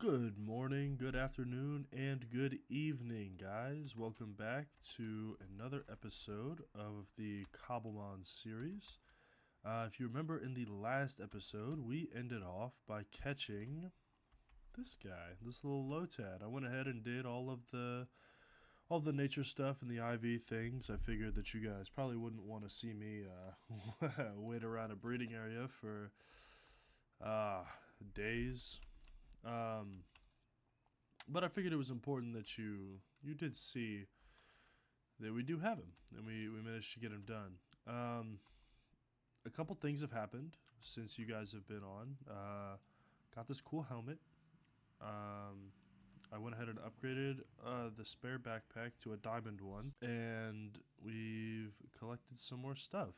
Good morning, good afternoon, and good evening, guys. Welcome back to another episode of the Cobblemon series. If you remember in the last episode, we ended off by catching this guy, this little Lotad. I went ahead and did all the nature stuff and the IV things. I figured that you guys probably wouldn't want to see me wait around a breeding area for days. Um, but I figured it was important that you did see that we do have him, and we managed to get him done. A couple things have happened since you guys have been on. Got this cool helmet. Um, I went ahead and upgraded the spare backpack to a diamond one, and we've collected some more stuff.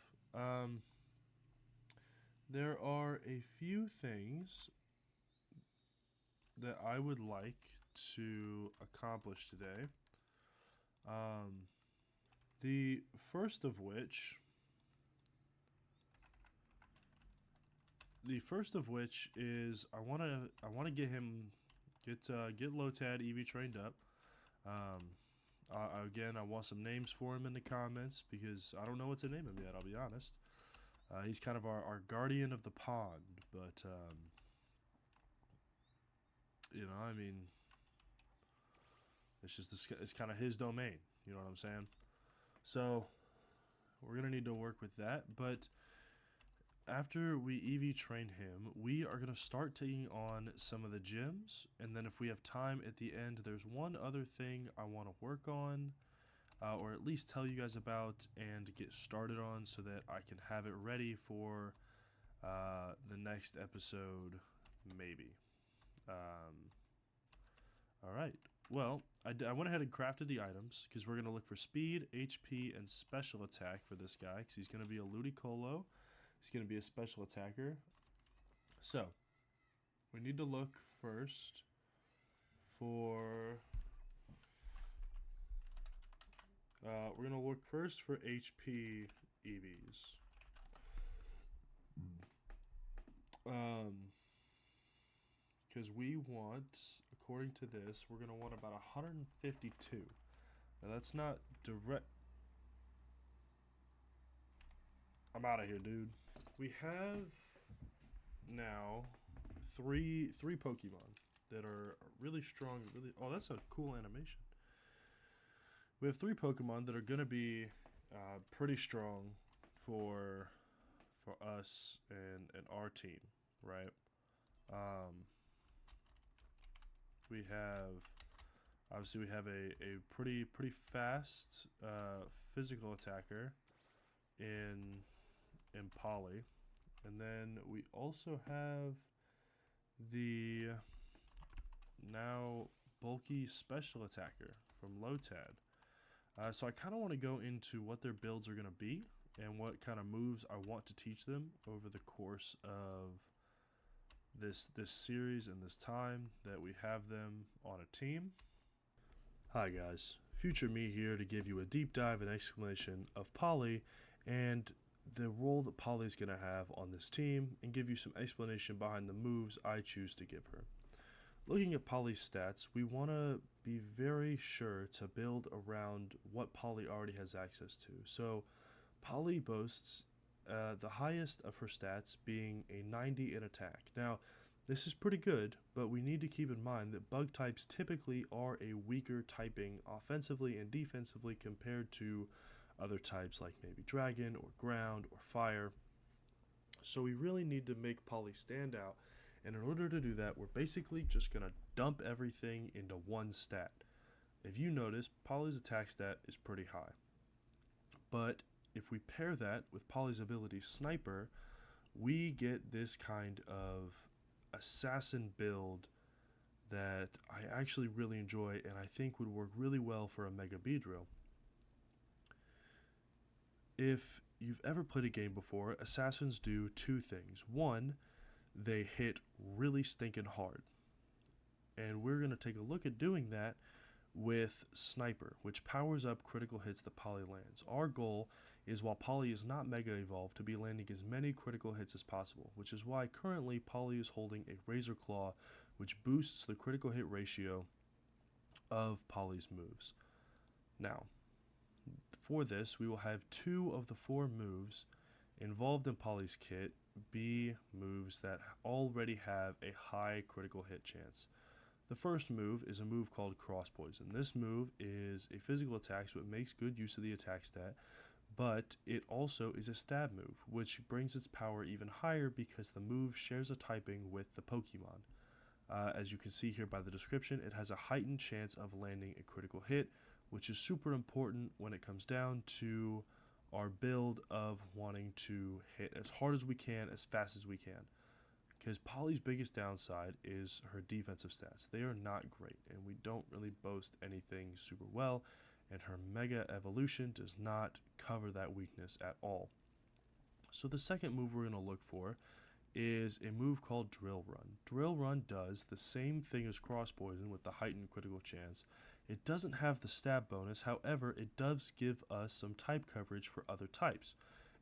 There are a few things that I would like to accomplish today. Um, the first of which, is I wanna get Lotad EV trained up. Um, Again, I want some names for him in the comments because I don't know what to name him yet. I'll be honest. He's kind of our guardian of the pond, but I mean, it's kind of his domain. You know what I'm saying? So we're gonna need to work with that. But after we EV train him, we are gonna start taking on some of the gyms, and then if we have time at the end, there's one other thing I want to work on, or at least tell you guys about and get started on, so that I can have it ready for the next episode, maybe. Um, all right. Well, I went ahead and crafted the items because we're going to look for speed, HP, and special attack for this guy because he's going to be a Ludicolo. He's going to be a special attacker. So, we need to look first for... we're going to look first for HP EVs. Because we want, according to this, we're going to want about 152. Now that's not direct. I'm out of here, dude. We have now three Pokemon that are really strong. Oh, that's a cool animation. We have three Pokemon that are going to be pretty strong for us and our team, right? We have a pretty fast physical attacker in Polly, and then we also have the now bulky special attacker from Lotad. So I kind of want to go into what their builds are going to be and what kind of moves I want to teach them over the course of this series and this time that we have them on a team. Hi guys, future me here to give you a deep dive and explanation of Polly and the role that Polly is going to have on this team, and give you some explanation behind the moves I choose to give her. Looking at Polly's stats, we want to be very sure to build around what Polly already has access to. So Polly boasts the highest of her stats being a 90 in attack. Now, this is pretty good, but we need to keep in mind that bug types typically are a weaker typing offensively and defensively compared to other types like maybe dragon or ground or fire. So we really need to make Polly stand out, and in order to do that, we're basically just going to dump everything into one stat. If you notice, Polly's attack stat is pretty high. But if we pair that with Polly's ability Sniper, we get this kind of assassin build that I actually really enjoy and I think would work really well for a Mega Beedrill. If you've ever played a game before, assassins do two things. One, they hit really stinking hard. And we're going to take a look at doing that with Sniper, which powers up critical hits that Polly lands. Our goal is, while Polly is not Mega Evolved, to be landing as many critical hits as possible, which is why currently Polly is holding a Razor Claw which boosts the critical hit ratio of Polly's moves. Now, for this, we will have 2 of the 4 moves involved in Polly's kit be moves that already have a high critical hit chance. The first move is a move called Cross Poison. This move is a physical attack, so it makes good use of the attack stat, but it also is a stab move, which brings its power even higher because the move shares a typing with the Pokemon. As you can see here by the description, it has a heightened chance of landing a critical hit, which is super important when it comes down to our build of wanting to hit as hard as we can, as fast as we can. Because Polly's biggest downside is her defensive stats. They are not great, and we don't really boast anything super well, and her Mega Evolution does not cover that weakness at all. So the second move we're going to look for is a move called Drill Run. Drill Run does the same thing as Cross Poison with the heightened critical chance. It doesn't have the stab bonus, however, it does give us some type coverage for other types.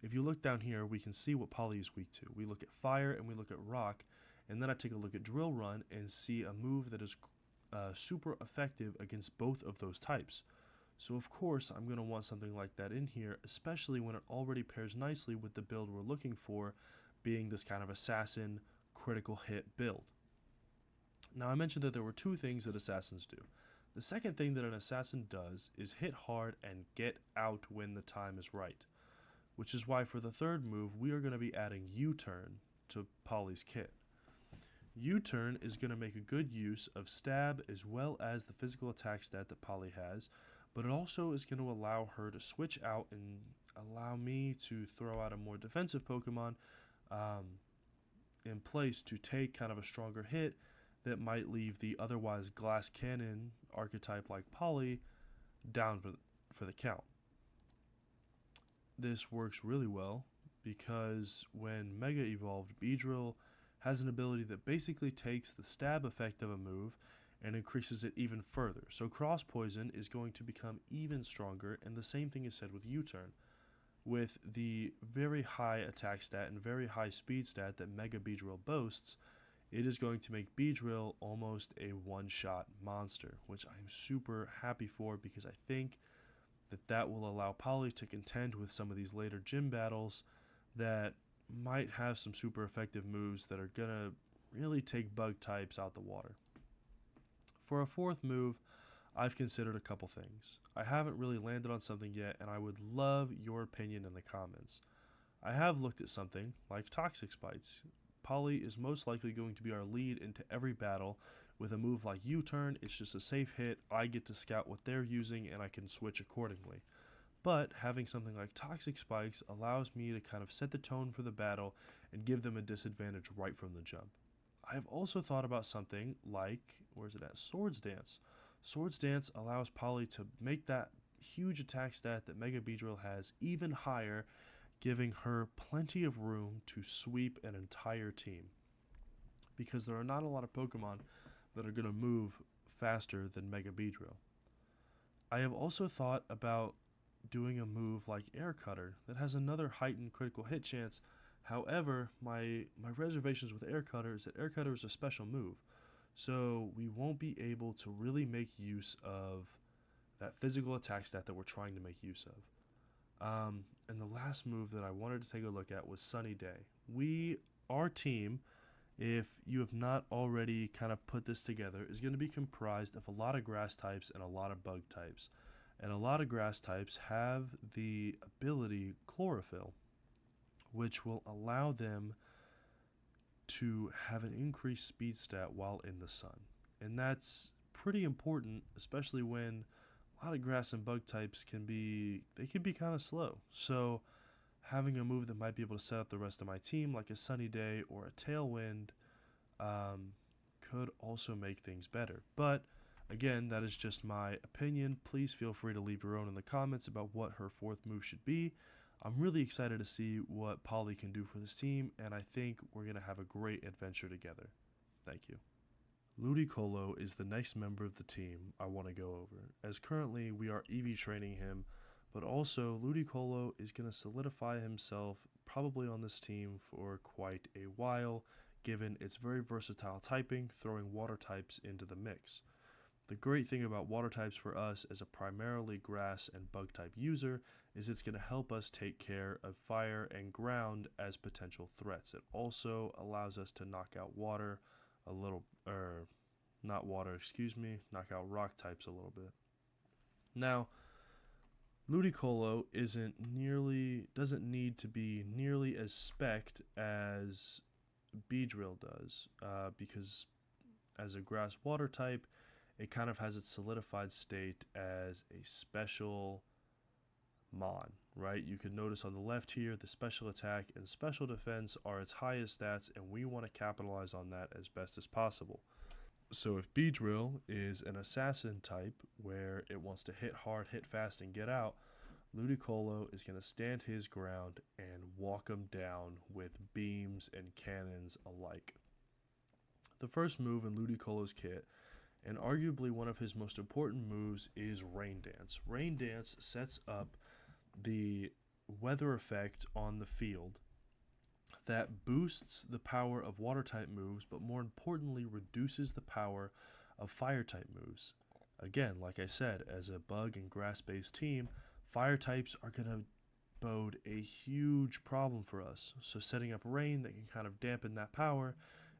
If you look down here, we can see what Polly is weak to. We look at fire and we look at rock, and then I take a look at Drill Run and see a move that is super effective against both of those types. So of course, I'm going to want something like that in here, especially when it already pairs nicely with the build we're looking for, being this kind of assassin critical hit build. Now I mentioned that there were 2 things that assassins do. The second thing that an assassin does is hit hard and get out when the time is right, which is why for the third move we are going to be adding U-Turn to Polly's kit. U-Turn is going to make a good use of stab as well as the physical attack stat that Polly has, but it also is going to allow her to switch out and allow me to throw out a more defensive Pokemon in place to take kind of a stronger hit that might leave the otherwise glass cannon archetype like Polly down for the count. This works really well because when Mega Evolved, Beedrill has an ability that basically takes the stab effect of a move and increases it even further. So Cross Poison is going to become even stronger, and the same thing is said with U-Turn. With the very high attack stat and very high speed stat that Mega Beedrill boasts, it is going to make Beedrill almost a one-shot monster, which I'm super happy for because I think that will allow Polly to contend with some of these later gym battles that might have some super effective moves that are going to really take bug types out the water. For a fourth move, I've considered a couple things. I haven't really landed on something yet, and I would love your opinion in the comments. I have looked at something like Toxic Spites. Polly is most likely going to be our lead into every battle. With a move like U-Turn, it's just a safe hit. I get to scout what they're using, and I can switch accordingly. But having something like Toxic Spikes allows me to kind of set the tone for the battle and give them a disadvantage right from the jump. I have also thought about something like, Swords Dance. Swords Dance allows Polly to make that huge attack stat that Mega Beedrill has even higher, giving her plenty of room to sweep an entire team. Because there are not a lot of Pokemon that are going to move faster than Mega Beedrill. I have also thought about doing a move like Air Cutter that has another heightened critical hit chance. However, my reservations with Air Cutter is that Air Cutter is a special move. So we won't be able to really make use of that physical attack stat that we're trying to make use of. And the last move that I wanted to take a look at was Sunny Day. Our team, if you have not already kind of put this together, is going to be comprised of a lot of grass types and a lot of bug types. And a lot of grass types have the ability Chlorophyll, which will allow them to have an increased speed stat while in the sun. And that's pretty important, especially when a lot of grass and bug types can be kind of slow. So having a move that might be able to set up the rest of my team, like a Sunny Day or a Tailwind, could also make things better. But again, that is just my opinion. Please feel free to leave your own in the comments about what her fourth move should be. I'm really excited to see what Polly can do for this team, and I think we're going to have a great adventure together. Thank you. Ludicolo is the next member of the team I want to go over, as currently we are EV training him, but also Ludicolo is going to solidify himself probably on this team for quite a while, given its very versatile typing, throwing water types into the mix. The great thing about water types for us as a primarily grass and bug type user is it's going to help us take care of fire and ground as potential threats. It also allows us to knock out water a little, not water, excuse me, knock out rock types a little bit. Now, Ludicolo doesn't need to be nearly as spec'd as Beedrill does, because as a grass water type, it kind of has its solidified state as a special mon, right? You can notice on the left here, the special attack and special defense are its highest stats, and we want to capitalize on that as best as possible. So if Beedrill is an assassin type where it wants to hit hard, hit fast, and get out, Ludicolo is going to stand his ground and walk them down with beams and cannons alike. The first move in Ludicolo's kit, and arguably one of his most important moves, is Rain Dance. Rain Dance sets up the weather effect on the field that boosts the power of water type moves, but more importantly reduces the power of fire type moves. Again, like I said, as a bug and grass based team, fire types are going to bode a huge problem for us. So setting up rain that can kind of dampen that power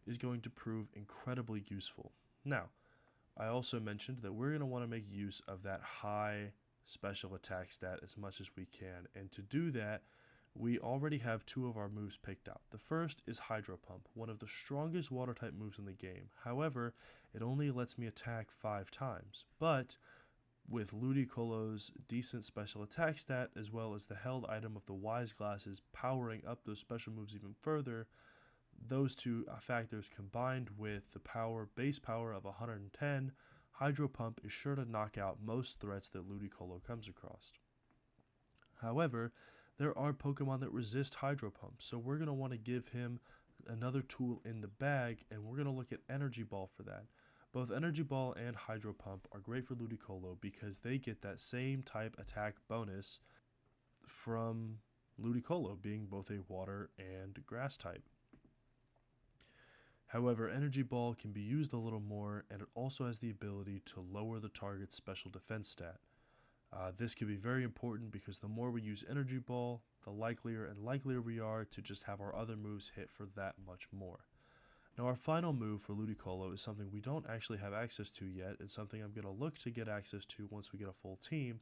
is going to prove incredibly useful. Now, I also mentioned that we're going to want to make use of that high special attack stat as much as we can, and to do that, we already have two of our moves picked out. The first is Hydro Pump, one of the strongest water type moves in the game. However, it only lets me attack 5 times, but with Ludicolo's decent special attack stat, as well as the held item of the Wise Glasses powering up those special moves even further, those two factors combined with the base power of 110, Hydro Pump is sure to knock out most threats that Ludicolo comes across. However, there are Pokemon that resist Hydro Pump, so we're going to want to give him another tool in the bag, and we're going to look at Energy Ball for that. Both Energy Ball and Hydro Pump are great for Ludicolo because they get that same type attack bonus from Ludicolo being both a water and grass type. However, Energy Ball can be used a little more, and it also has the ability to lower the target's special defense stat. This can be very important because the more we use Energy Ball, the likelier and likelier we are to just have our other moves hit for that much more. Now, our final move for Ludicolo is something we don't actually have access to yet. It's something I'm going to look to get access to once we get a full team,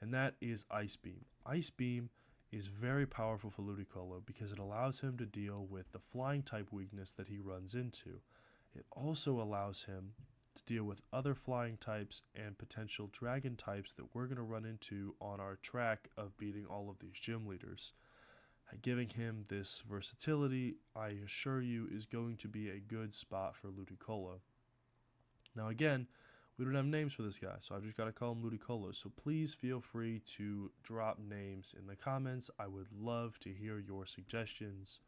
and that is Ice Beam. Ice Beam is very powerful for Ludicolo because it allows him to deal with the flying type weakness that he runs into. It also allows him to deal with other flying types and potential dragon types that we're going to run into on our track of beating all of these gym leaders. Giving him this versatility, I assure you, is going to be a good spot for Ludicolo. Now again, we don't have names for this guy, so I've just got to call him Ludicolo. So please feel free to drop names in the comments. I would love to hear your suggestions.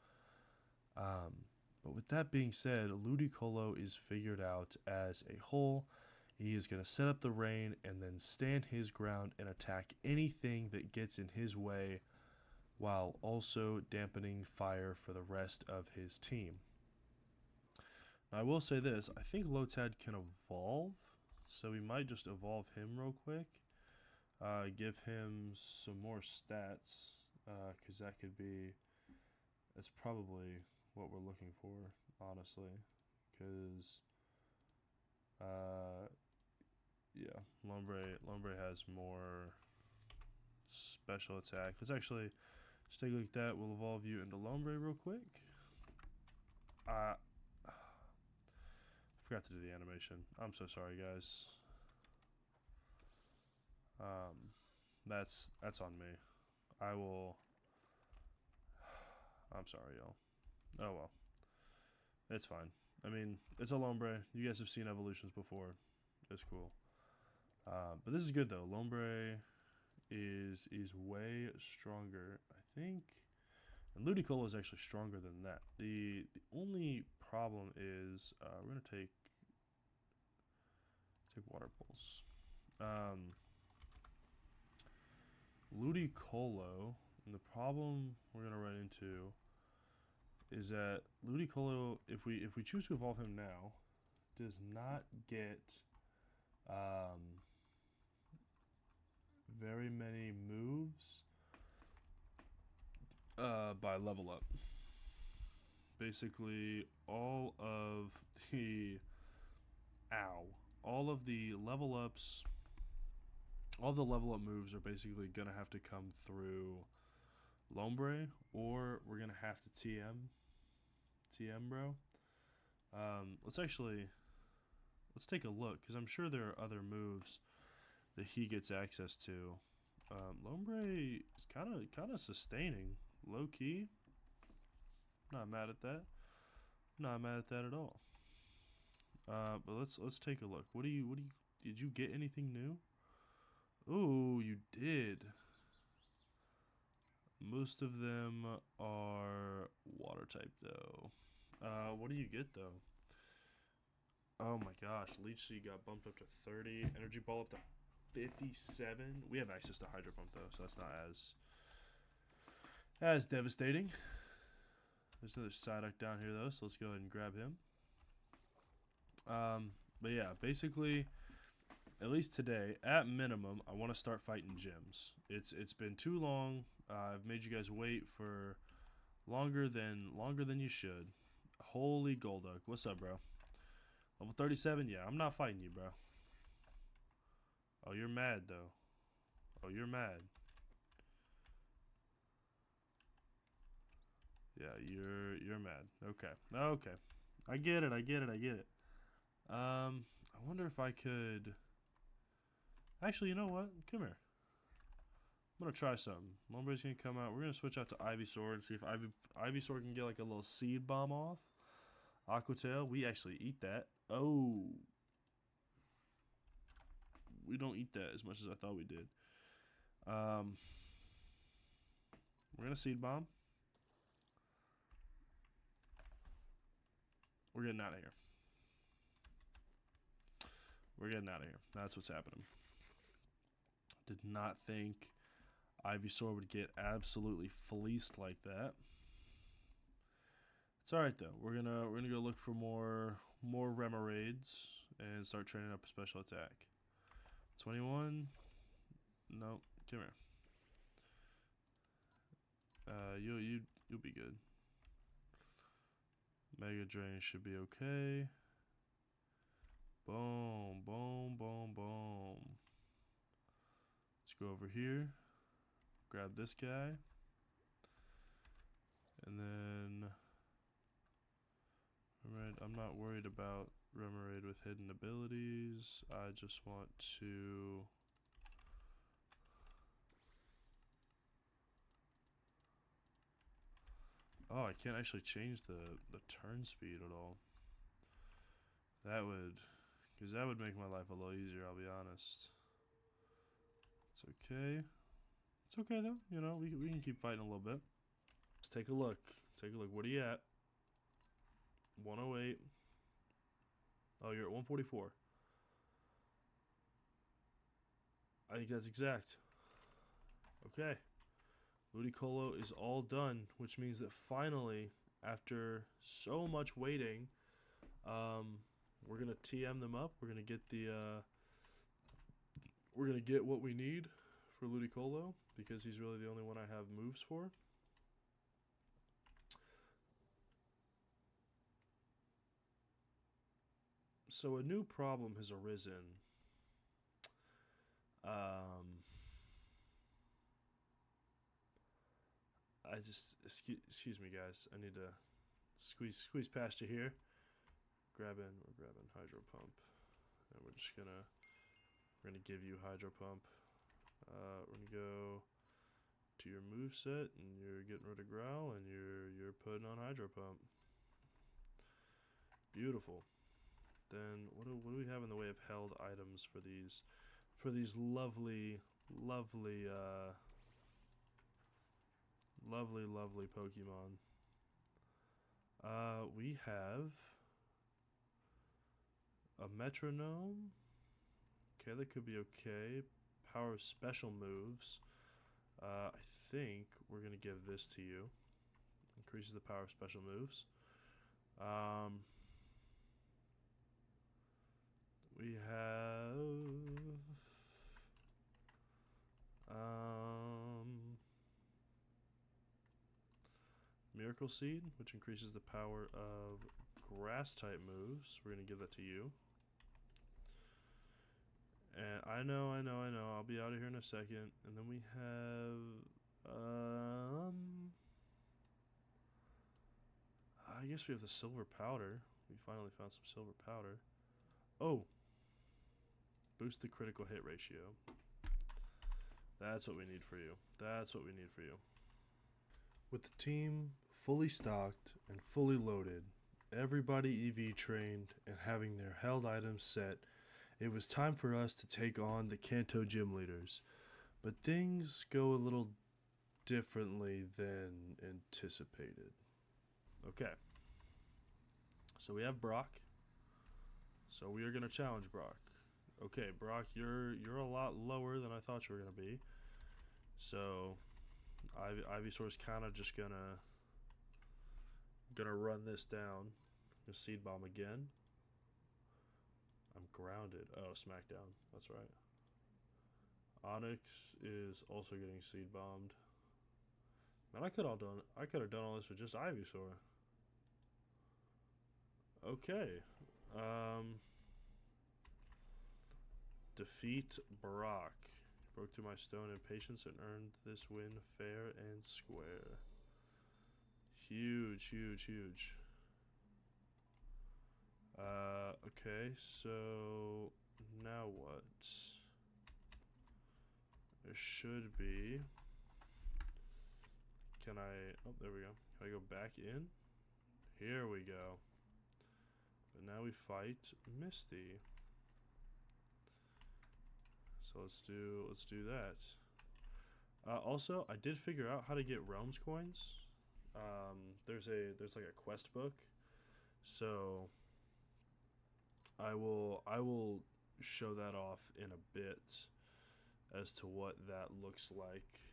But with that being said, Ludicolo is figured out as a whole. He is going to set up the rain and then stand his ground and attack anything that gets in his way, while also dampening fire for the rest of his team. Now, I will say this, I think Lotad can evolve, so we might just evolve him real quick. Give him some more stats, because that's probably what we're looking for, honestly, because yeah, Lombre has more special attack. Let's actually just take a look at that. We'll evolve you into Lombre real quick. I forgot to do the animation. I'm so sorry, guys. That's on me. I'm sorry, y'all. Oh well. It's fine. I mean, it's a Lombre. You guys have seen evolutions before. It's cool. But this is good though. Lombre is way stronger, I think. And Ludicolo is actually stronger than that. The only problem is we're gonna take water pulse. Ludicolo, and the problem we're gonna run into is that Ludicolo, if we choose to evolve him now, does not get um, very many moves by level up. Basically, the all of the level ups, all the level up moves are basically gonna have to come through Lombre, or we're gonna have to TM, bro. Let's take a look because I'm sure there are other moves that he gets access to. Lombre is kind of sustaining, low key. Not mad at that. Not mad at that at all. But let's take a look. Did you get anything new? Ooh, you did. Most of them are water type though. What do you get though? Oh my gosh, Leech Seed got bumped up to 30. Energy Ball up to 57. We have access to Hydro Pump though, so that's not as devastating. There's another Psyduck down here though, so let's go ahead and grab him. But yeah, basically, at least today, at minimum, I want to start fighting gyms. It's been too long. I've made you guys wait for longer than you should. Holy Golduck, what's up, bro? Level 37? Yeah, I'm not fighting you, bro. Oh, you're mad though. Oh, you're mad. Yeah, you're mad. Okay. Okay. I get it. I wonder if I could. Actually, you know what? Come here. I'm gonna try something. Lumbre's gonna come out. We're gonna switch out to Ivysaur and see if Ivysaur can get like a little seed bomb off. Aqua Tail, we actually eat that. Oh, we don't eat that as much as I thought we did. We're gonna seed bomb. We're getting out of here. We're getting out of here. That's what's happening. Did not think Ivysaur would get absolutely fleeced like that. It's all right though. We're gonna go look for more Remoraid's and start training up a special attack. 21. No, come here. You'll be good. Mega Drain should be okay. Boom, boom, boom, boom. Let's go over here. Grab this guy. And then I'm not worried about Remoraid with hidden abilities. I just want to oh, I can't actually change the turn speed at all. That would make my life a little easier, I'll be honest. It's okay. It's okay though, you know, we can keep fighting a little bit. Let's take a look. Take a look. What are you at? 108. Oh, you're at 144. I think that's exact. Okay. Ludicolo is all done, which means that finally, after so much waiting, we're gonna TM them up. We're gonna get what we need for Ludicolo because he's really the only one I have moves for. So a new problem has arisen. Excuse me, guys. I need to squeeze past you here. We're grabbing Hydro Pump, and we're gonna give you Hydro Pump. We're gonna go to your move set, and you're getting rid of Growl, and you're putting on Hydro Pump. Beautiful. Then what do we have in the way of held items for these lovely Pokemon? We have a Metronome. Okay, that could be okay. Power of special moves. I think we're gonna give this to you. increases the power of special moves. We have Miracle Seed, which increases the power of grass type moves. We're going to give that to you. And I know. I'll be out of here in a second. And then we have I guess we have the silver powder. We finally found some silver powder. Oh, boost the critical hit ratio. That's what we need for you. That's what we need for you. With the team fully stocked and fully loaded, everybody EV trained, and having their held items set, it was time for us to take on the Kanto gym leaders. But things go a little differently than anticipated. Okay. So we have Brock. So we are going to challenge Brock. Okay, Brock, you're a lot lower than I thought you were going to be. So Ivysaur's kind of just gonna run this down. Gonna seed bomb again. I'm grounded. Oh, smackdown. That's right. Onyx is also getting seed bombed. Man, I could have done all this with just Ivysaur. Okay. Defeat Brock. Broke through my stone and patience and earned this win fair and square. Huge. Okay, so now what? There should be. Can I? Oh, there we go. Can I go back in? Here we go. But now we fight Misty. So let's do that. Also, I did figure out how to get Realms coins. There's like a quest book, so I will show that off in a bit as to what that looks like.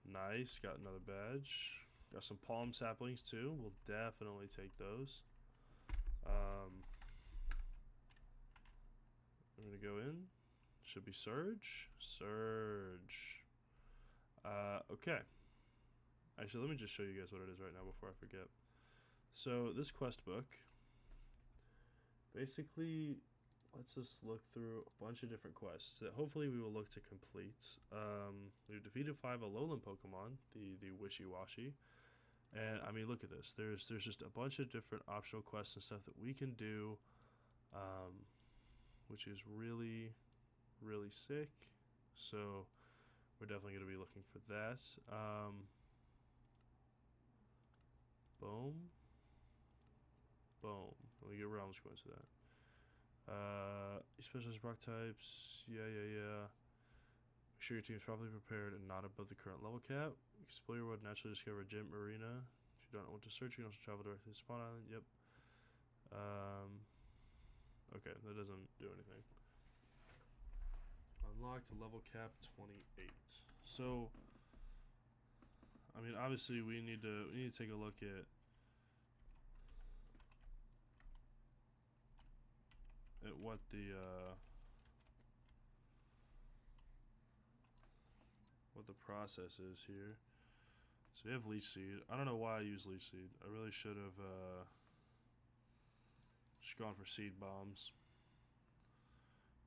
Nice, got another badge. Got some palm saplings too. We'll definitely take those. I'm gonna go in. Should be Surge. Okay. Actually, let me just show you guys what it is right now before I forget. So this quest book basically lets us look through a bunch of different quests that hopefully we will look to complete. We've defeated 5 Alolan Pokemon, the Wishy-Washy. And I mean, look at this. There's just a bunch of different optional quests and stuff that we can do, which is really sick. So we're definitely going to be looking for that. Boom. We get Realms coins for that. Specialist Brock types. Yeah. Make sure your team is properly prepared and not above the current level cap. Explore your world, naturally discover a gym arena. If you don't know what to search, you can also travel directly to Spawn Island. Yep. Okay, that doesn't do anything. Unlocked level cap 28. So, I mean, obviously we need to take a look at what the process is here. So we have Leech Seed. I don't know why I use Leech Seed. I really should have just gone for Seed Bombs.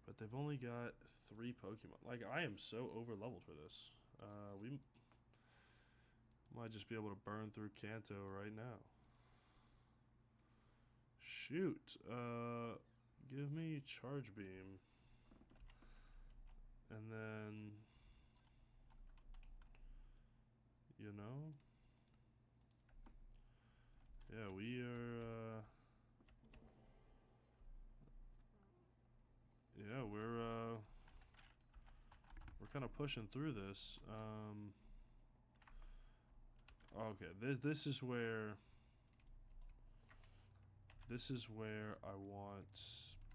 But they've only got 3 Pokemon. Like, I am so over leveled for this. We might just be able to burn through Kanto right now. Shoot. Give me Charge Beam. And then, you know, yeah, we are, yeah, we're kind of pushing through this. Okay, this is where I want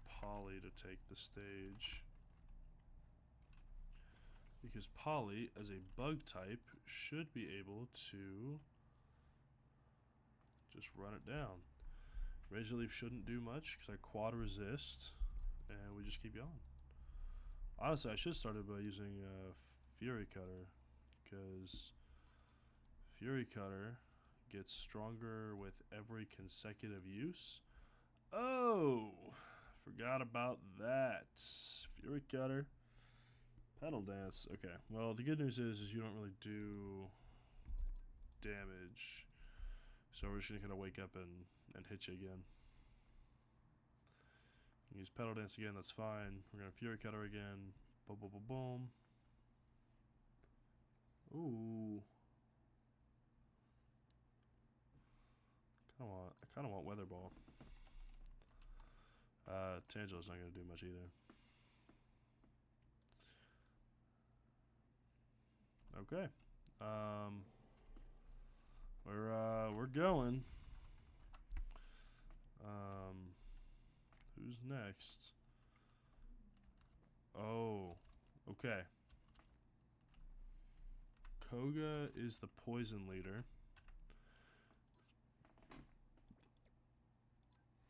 Polly to take the stage. Because Polly, as a bug type, should be able to just run it down. Razor Leaf shouldn't do much because I quad resist, and we just keep going. Honestly, I should have started by using Fury Cutter, because Fury Cutter gets stronger with every consecutive use. Oh, forgot about that. Fury Cutter. Pedal Dance. Okay, well, the good news is you don't really do damage. So we're just going to wake up and hit you again. Use Pedal Dance again, that's fine. We're going to Fury Cutter again. Boom, boom, boom, boom. Ooh. I kind of want Weather Ball. Tangela's not going to do much either. Okay. We're going. Who's next? Oh, okay. Koga is the poison leader.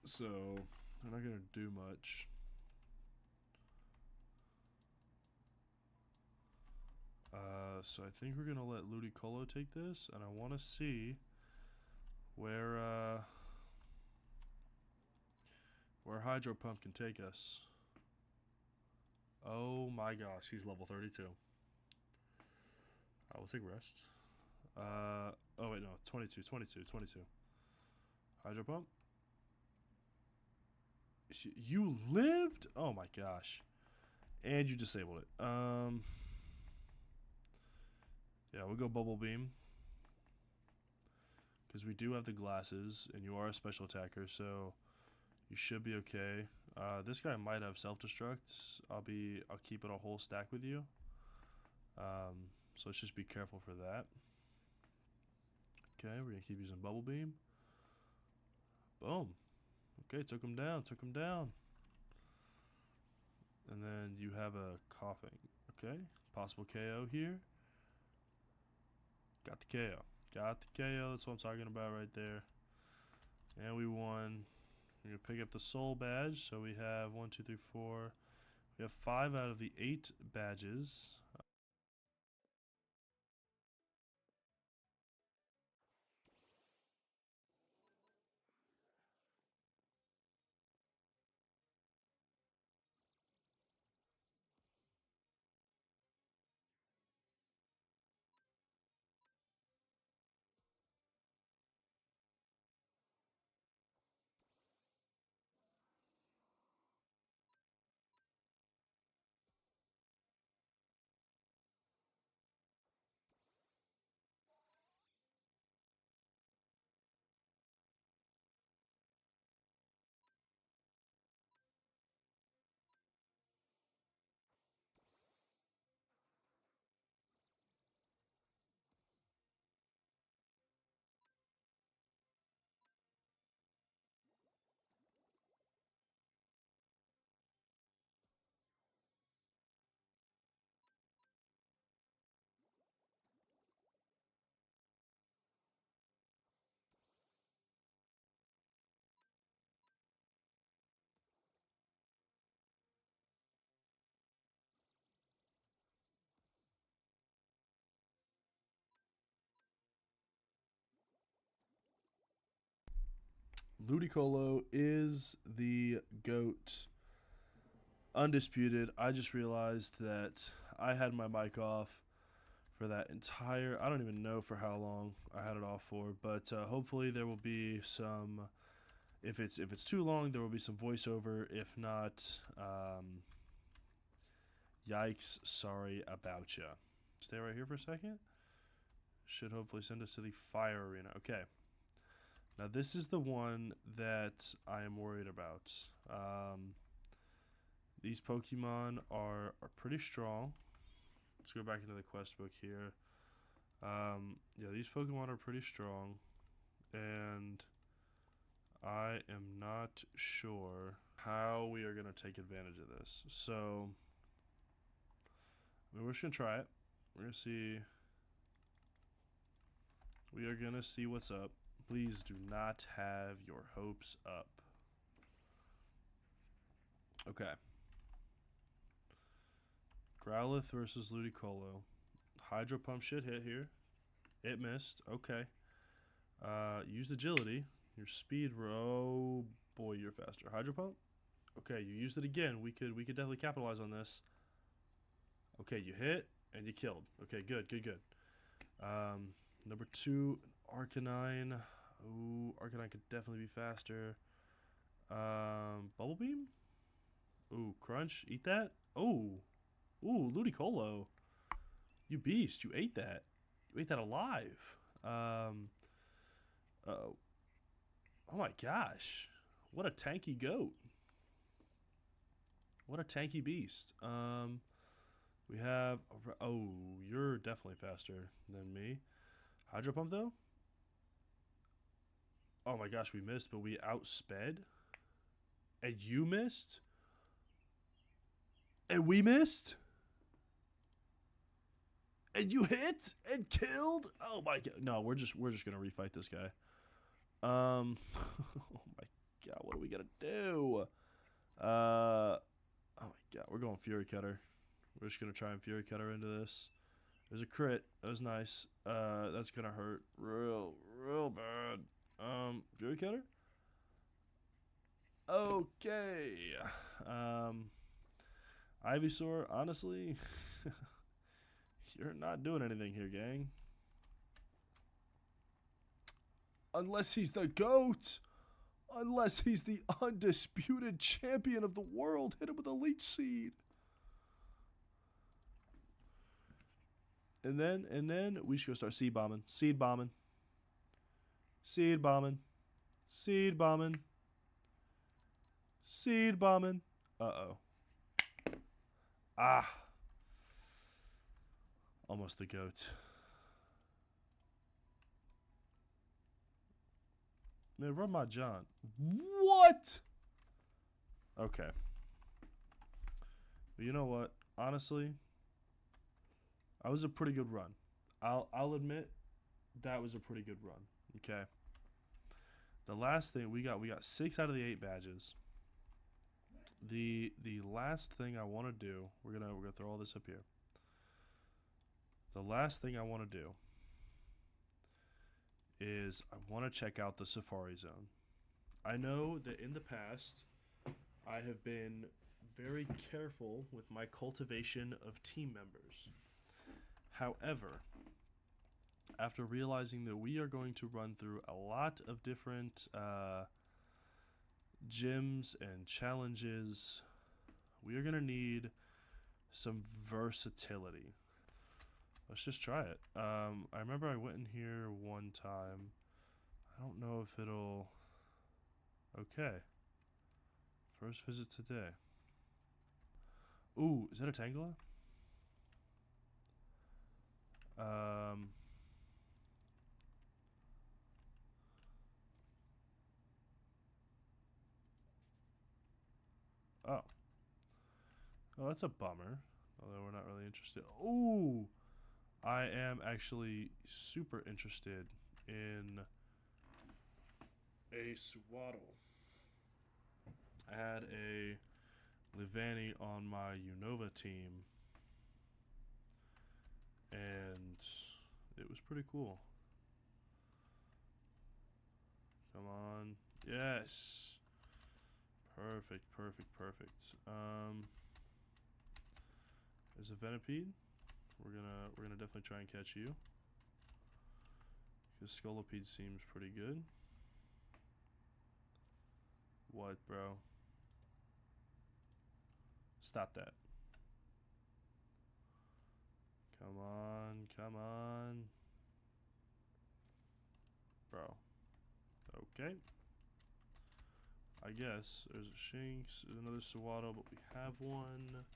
So, they're not going to do much. So I think we're going to let Ludicolo take this, and I want to see where Hydro Pump can take us. Oh my gosh, he's level 32. I will take rest. Oh wait, no, 22. Hydro Pump. You lived? Oh my gosh. And you disabled it. Yeah, we'll go Bubble Beam. Because we do have the glasses, and you are a special attacker, so you should be okay. This guy might have self-destruct. I'll keep it a whole stack with you. So let's just be careful for that. Okay, we're gonna keep using Bubble Beam. Boom. Okay, took him down. And then you have a coughing. Okay, possible KO here. Got the KO. That's what I'm talking about right there. And we won. We're gonna pick up the soul badge. So we have 1, 2, 3, 4. We have 5 out of the 8 badges. Ludicolo is the GOAT. Undisputed. I just realized that I had my mic off for that entire, I don't even know for how long I had it off for, but hopefully there will be some, if it's too long, there will be some voiceover. If not, yikes, sorry about ya. Stay right here for a second. Should hopefully send us to the fire arena. Okay. Now this is the one that I am worried about. These Pokemon are pretty strong. Let's go back into the quest book here. Yeah, these Pokemon are pretty strong, and I am not sure how we are going to take advantage of this. So We're just gonna try it. We're gonna see. We are gonna see what's up. Please do not have your hopes up. Okay. Growlithe versus Ludicolo. Hydro Pump should hit here. It missed. Okay. Use agility. Your speed. Oh boy, you're faster. Hydro Pump. Okay, you used it again. We could definitely capitalize on this. Okay, you hit and you killed. Okay, good. Number 2, Arcanine. Ooh, Arcanine could definitely be faster. Bubble Beam. Ooh, Crunch. Eat that. Oh. Ooh, Ludicolo. You beast. You ate that. You ate that alive. Uh-oh. Oh my gosh. What a tanky goat. What a tanky beast. We have... Oh, you're definitely faster than me. Hydro Pump, though? Oh my gosh, we missed, but we outsped? And you missed? And we missed? And you hit and killed? Oh my god. No, we're just gonna refight this guy. Oh my god, what are we gonna do? Oh my god, we're going Fury Cutter. We're just gonna try and Fury Cutter into this. There's a crit. That was nice. That's gonna hurt real bad. Fury Cutter? Okay. Ivysaur, honestly, you're not doing anything here, gang. Unless he's the GOAT. Unless he's the undisputed champion of the world. Hit him with a Leech Seed. And then we should go start seed bombing. Seed bombing. Seed bombing. Seed bombing. Seed bombing. Uh-oh. Ah. Almost the GOAT. Man, run my John. What? Okay. But you know what? Honestly, that was a pretty good run. I'll admit that was a pretty good run. Okay. The last thing we got 6 out of the 8 badges. The last thing I want to do, we're gonna throw all this up here. The last thing I want to do is I want to check out the Safari Zone. I know that in the past I have been very careful with my cultivation of team members. However, after realizing that we are going to run through a lot of different gyms and challenges, we are going to need some versatility. Let's just try it. I remember I went in here one time. I don't know if it'll... Okay. First visit today. Ooh, is that a Tangela? Oh. Oh, that's a bummer. Although we're not really interested. Ooh! I am actually super interested in a Swaddle. I had a Livani on my Unova team, and it was pretty cool. Come on. Yes! Perfect. There's a Venipede. We're gonna definitely try and catch you. Because Scolipede seems pretty good. What, bro? Stop that. Come on. Bro. Okay. I guess there's a Shinx, there's another Sawado, but we have one.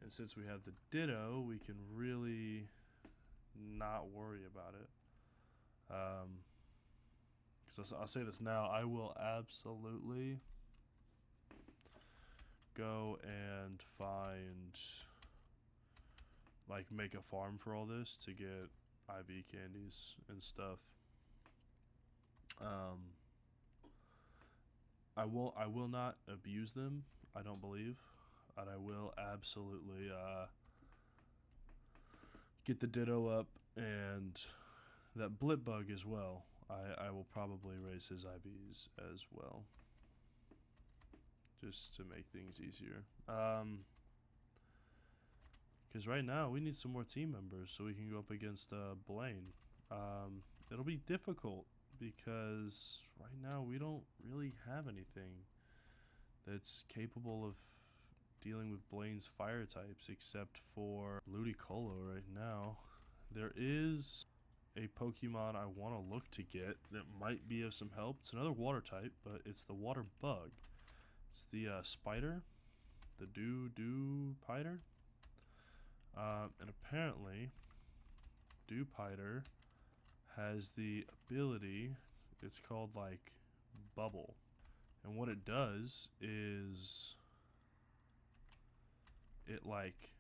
And since we have the Ditto, we can really not worry about it. Because I'll say this now, I will absolutely go and find like make a farm for all this to get IV candies and stuff. Um, I will not abuse them. I don't believe, and I will absolutely get the Ditto up and that Blip Bug as well. I will probably raise his IVs as well, just to make things easier. Because right now we need some more team members so we can go up against Blaine. It'll be difficult because right now we don't really have anything that's capable of dealing with Blaine's fire types except for Ludicolo right now. There is a Pokemon I want to look to get that might be of some help. It's another water type, but it's the water bug. It's the spider, the Dewpider. And apparently, Dewpider has the ability, it's called like Bubble. And what it does is it like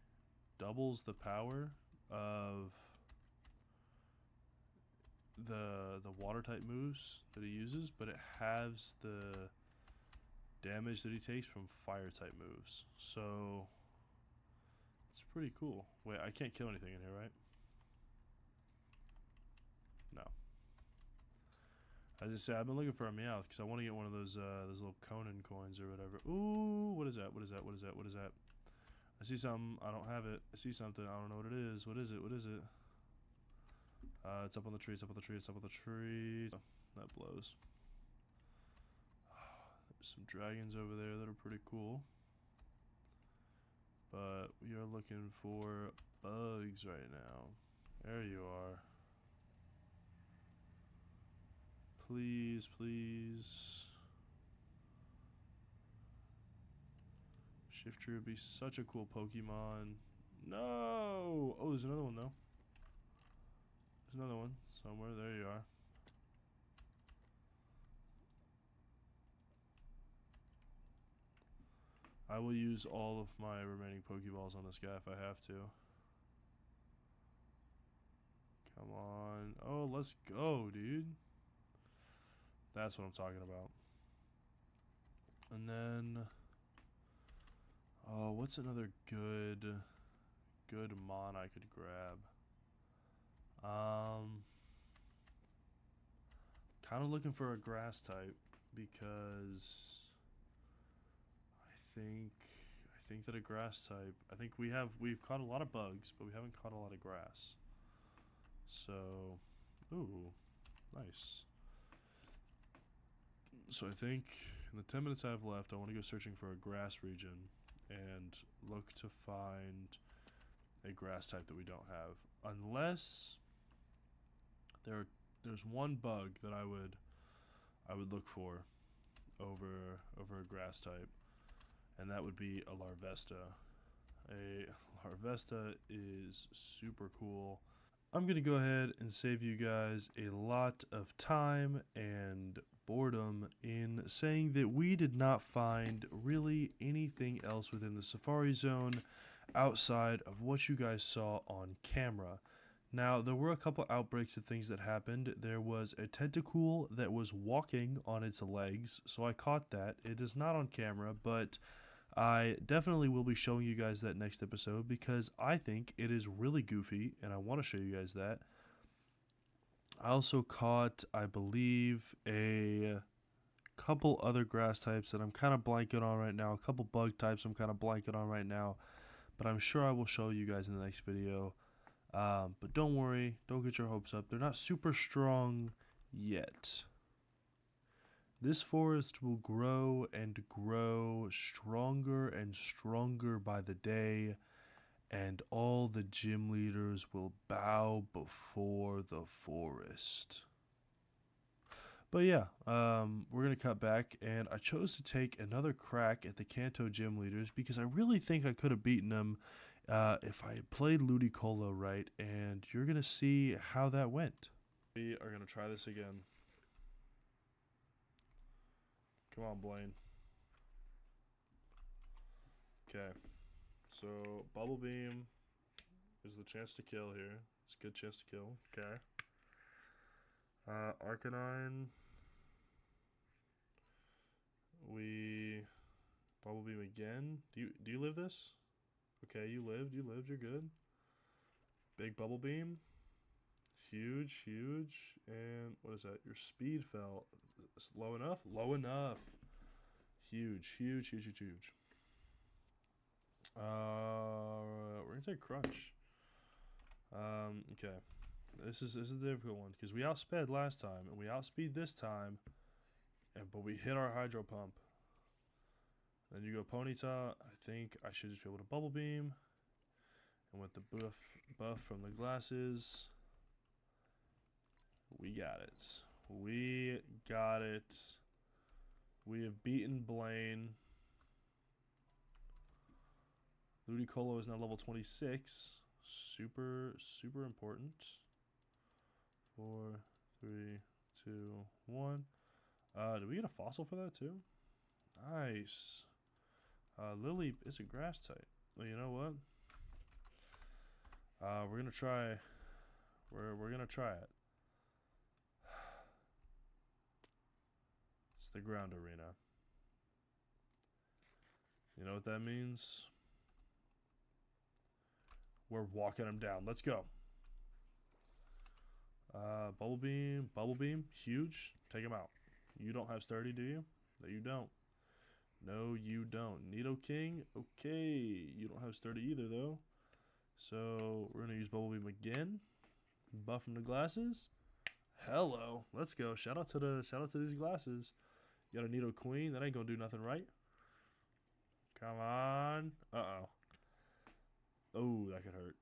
doubles the power of the water type moves that he uses, but it halves the damage that he takes from fire type moves. So it's pretty cool. Wait, I can't kill anything in here, right? No. As I say, I've been looking for a Meowth because I want to get one of those little Conan coins or whatever. Ooh, what is that? What is that? What is that? What is that? I see something. I don't have it. I see something. I don't know what it is. What is it? What is it? It's up on the tree. It's up on the tree. It's up on the tree. Oh, that blows. There's some dragons over there that are pretty cool. But we are looking for bugs right now. There you are. Please, please. Shifter would be such a cool Pokemon. No! Oh, there's another one though. There's another one somewhere. There you are. I will use all of my remaining Pokeballs on this guy if I have to. Come on. Oh, let's go, dude. That's what I'm talking about. And then, oh, what's another good Mon I could grab? Kind of looking for a grass type because I think that a grass type. I think we've caught a lot of bugs, but we haven't caught a lot of grass. So, ooh, nice. So I think in the 10 minutes I have left, I want to go searching for a grass region and look to find a grass type that we don't have, unless there's one bug that I would look for over a grass type, and that would be a Larvesta. A Larvesta is super cool. I'm going to go ahead and save you guys a lot of time and boredom in saying that we did not find really anything else within the Safari Zone outside of what you guys saw on camera. Now, there were a couple outbreaks of things that happened. There was a tentacle that was walking on its legs, so I caught that. It is not on camera, but I definitely will be showing you guys that next episode because I think it is really goofy and I want to show you guys that. I also caught, I believe, a couple other grass types that I'm kind of blanking on right now. A couple bug types I'm kind of blanking on right now. But I'm sure I will show you guys in the next video. But don't worry, don't get your hopes up. They're not super strong yet. This forest will grow and grow stronger and stronger by the day, and all the gym leaders will bow before the forest. But yeah, we're going to cut back, and I chose to take another crack at the Kanto gym leaders because I really think I could have beaten them if I had played Ludicolo right, and you're going to see how that went. We are going to try this again. Come on, Blaine. Okay. So, Bubble Beam is the chance to kill here. It's a good chance to kill. Okay. Arcanine. We Bubble Beam again. Do you live this? Okay, you lived. You lived. You're good. Big Bubble Beam. Huge, huge. And what is that? Your speed fell. Low enough? Low enough. Huge, huge, huge, huge, huge. We're gonna take Crunch. Okay. This is a difficult one because we outsped last time and we outspeed this time, but we hit our Hydro Pump. Then you go Ponyta. I think I should just be able to Bubble Beam, and with the buff from the glasses, we got it. We got it. We have beaten Blaine. Ludicolo is now level 26. Super, super important. 4, 3, 2, 1. Did we get a fossil for that too? Nice. Lily is a grass type. Well, you know what? We're gonna try. We're gonna try it. It's the ground arena. You know what that means? We're walking him down. Let's go. Bubble beam, huge. Take him out. You don't have sturdy, do you? No, you don't. No, you don't. Nidoking, okay. You don't have sturdy either, though. So we're gonna use Bubble Beam again. Buff from the glasses. Hello. Let's go. Shout out to these glasses. You got a Nido Queen. That ain't gonna do nothing, right? Come on. Uh-oh. Oh, that could hurt.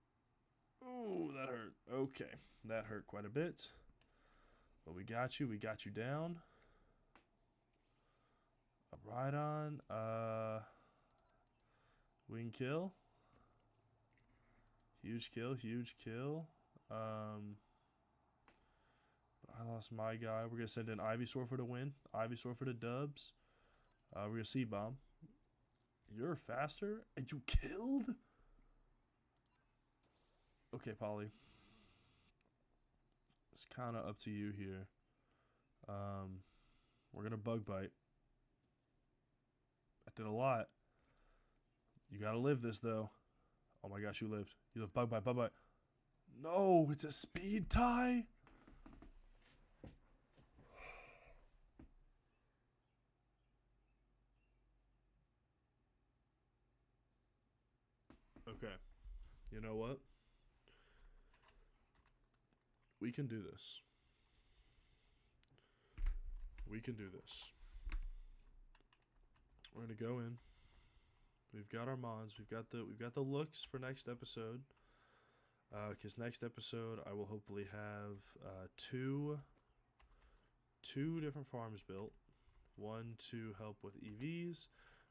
Oh, that hurt. Okay. That hurt quite a bit. But we got you. We got you down. Right on. Wing kill. Huge kill. Huge kill. I lost my guy. We're going to send in Ivysaur for the win. Ivysaur for the dubs. We're going to C-Bomb. You're faster? And you killed? Okay, Polly. It's kind of up to you here. We're going to Bug Bite. I did a lot. You got to live this, though. Oh my gosh, you lived. You lived. Bug Bite, Bug Bite. No, it's a speed tie? Okay. You know what? We can do this. We can do this. We're gonna go in. We've got our mons. We've got the looks for next episode. Because next episode I will hopefully have two different farms built. One to help with EVs,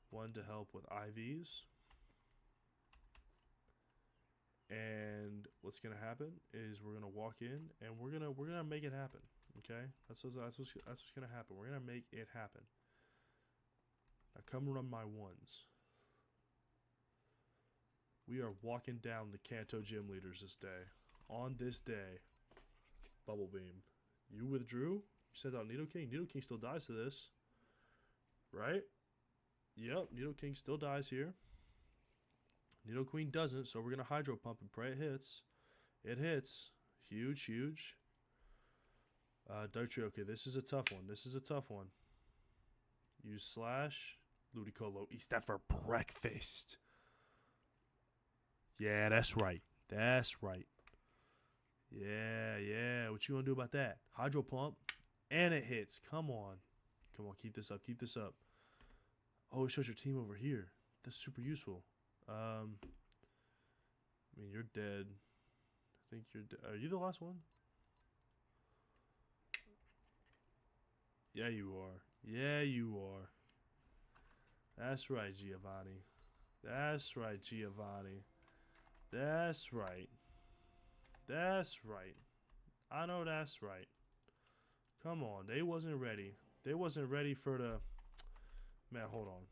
one to help with IVs. And what's gonna happen is we're gonna walk in and we're gonna make it happen. Okay, that's what's gonna happen. We're gonna make it happen. Now come run my ones. We are walking down the Kanto gym leaders this day. On this day, Bubble Beam. You withdrew. You sent out Nidoking. Nidoking still dies to this, right? Yep, Nidoking still dies here. Nido Queen doesn't, so we're going to Hydro Pump and pray it hits. It hits. Huge, huge. Dartry, okay, this is a tough one. This is a tough one. Use Slash. Ludicolo, eats that for breakfast. Yeah, that's right. That's right. Yeah, yeah. What you going to do about that? Hydro Pump. And it hits. Come on. Come on, keep this up. Keep this up. Oh, it shows your team over here. That's super useful. I mean, you're dead. I think you're dead. Are you the last one? Yeah, you are. Yeah, you are. That's right, Giovanni. That's right, Giovanni. That's right. That's right. I know that's right. Come on. They wasn't ready. They wasn't ready for the... Man, hold on.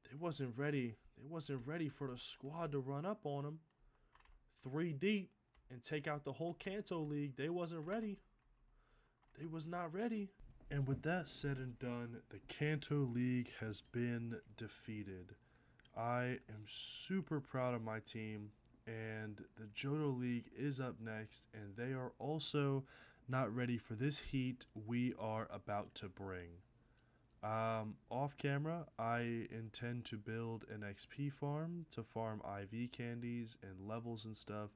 They wasn't ready. They wasn't ready for the squad to run up on them 3 deep and take out the whole Kanto League. They wasn't ready. They was not ready. And with that said and done, the Kanto League has been defeated. I am super proud of my team, and the Johto League is up next, and they are also not ready for this heat we are about to bring. Off camera, I intend to build an XP farm to farm IV candies and levels and stuff,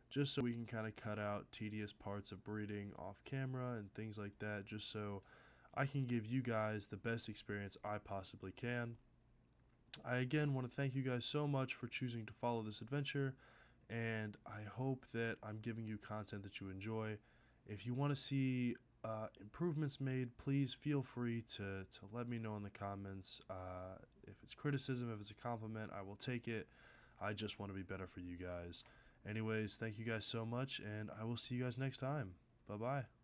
just so we can kind of cut out tedious parts of breeding off camera and things like that, just so I can give you guys the best experience I possibly can. I again want to thank you guys so much for choosing to follow this adventure, and I hope that I'm giving you content that you enjoy. If you want to see improvements made, please feel free to let me know in the comments. If it's criticism, if it's a compliment, I will take it. I just want to be better for you guys. Anyways, thank you guys so much, and I will see you guys next time. Bye-bye.